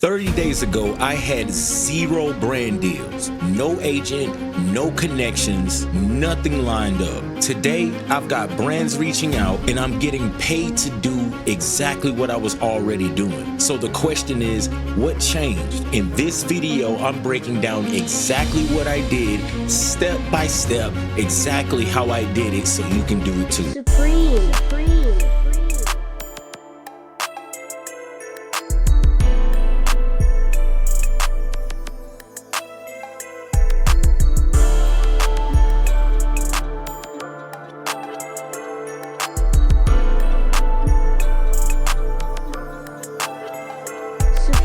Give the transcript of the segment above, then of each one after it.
30 days ago, I had 0 brand deals, no agent, no connections, nothing lined up. Today, I've got brands reaching out and I'm getting paid to do exactly what I was already doing. So the question is, what changed? In this video, I'm breaking down exactly what I did, step by step, exactly how I did it so you can do it too. Supreme.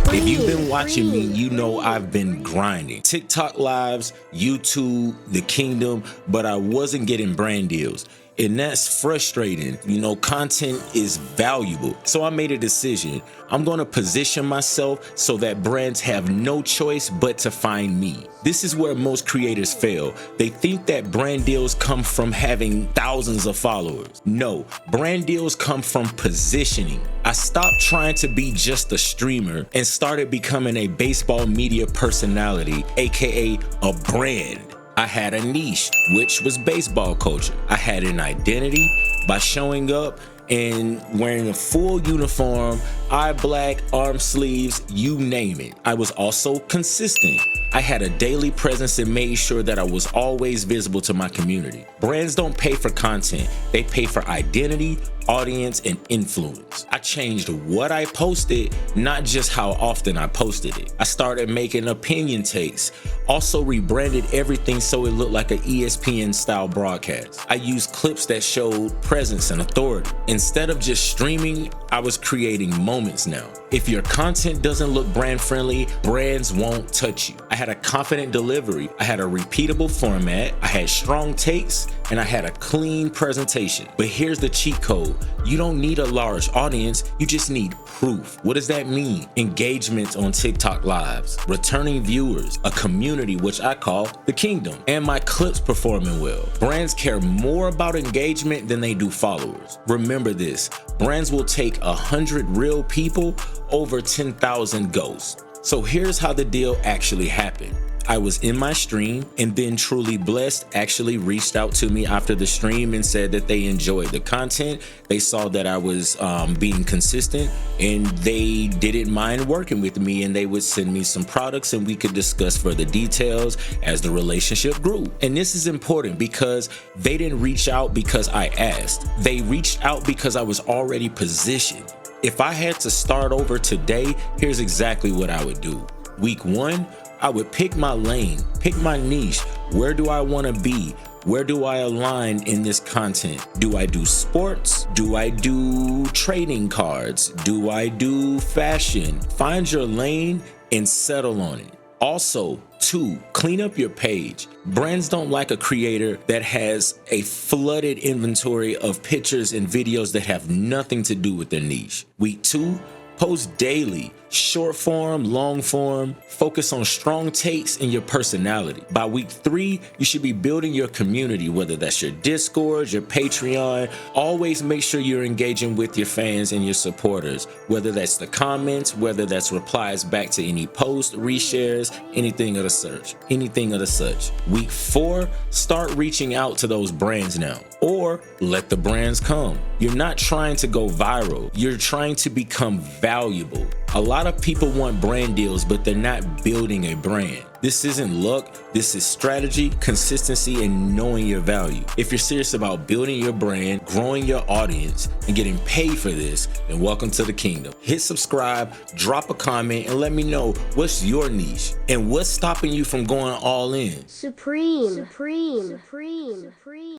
If you've been watching me, you know I've been grinding. TikTok lives, YouTube, the kingdom, but I wasn't getting brand deals. And that's frustrating. You know, content is valuable. So I made a decision. I'm going to position myself so that brands have no choice but to find me. This is where most creators fail. They think that brand deals come from having thousands of followers. No, brand deals come from positioning. I stopped trying to be just a streamer and started becoming a baseball media personality, aka a brand. I had a niche, which was baseball culture. I had an identity by showing up and wearing a full uniform, eye black, arm sleeves, you name it. I was also consistent. I had a daily presence and made sure that I was always visible to my community. Brands don't pay for content, they pay for identity, audience, and influence. I changed what I posted, not just how often I posted it. I started making opinion takes, also rebranded everything so it looked like an ESPN style broadcast. I used clips that showed presence and authority. Instead of just streaming, I was creating moments now. If your content doesn't look brand friendly, brands won't touch you. I had a confident delivery, I had a repeatable format, I had strong takes, and I had a clean presentation. But here's the cheat code. You don't need a large audience, you just need proof. What does that mean? Engagement on TikTok lives, returning viewers, a community which I call the kingdom, and my clips performing well. Brands care more about engagement than they do followers. Remember this, brands will take 100 real people over 10,000 ghosts. So here's how the deal actually happened. I was in my stream and then Truly Blessed actually reached out to me after the stream and said that they enjoyed the content. They saw that I was being consistent and they didn't mind working with me, and they would send me some products and we could discuss further details as the relationship grew. And this is important because they didn't reach out because I asked. They reached out because I was already positioned. If I had to start over today, here's exactly what I would do. Week 1, I would pick my lane, pick my niche. Where do I want to be? Where do I align in this content? Do I do sports? Do I do trading cards? Do I do fashion? Find your lane and settle on it. Also, 2, clean up your page. Brands don't like a creator that has a flooded inventory of pictures and videos that have nothing to do with their niche. Week 2, post daily, short form, long form, focus on strong takes and your personality. By week 3, you should be building your community, whether that's your Discord, your Patreon. Always make sure you're engaging with your fans and your supporters, whether that's the comments, whether that's replies back to any post, reshares, anything of the such. Week 4, start reaching out to those brands now, or let the brands come. You're not trying to go viral, you're trying to become valuable. A lot of people want brand deals, but they're not building a brand. This isn't luck, this is strategy, consistency, and knowing your value. If you're serious about building your brand, growing your audience, and getting paid for this, then welcome to the kingdom. Hit subscribe, drop a comment, and let me know what's your niche and what's stopping you from going all in. Supreme.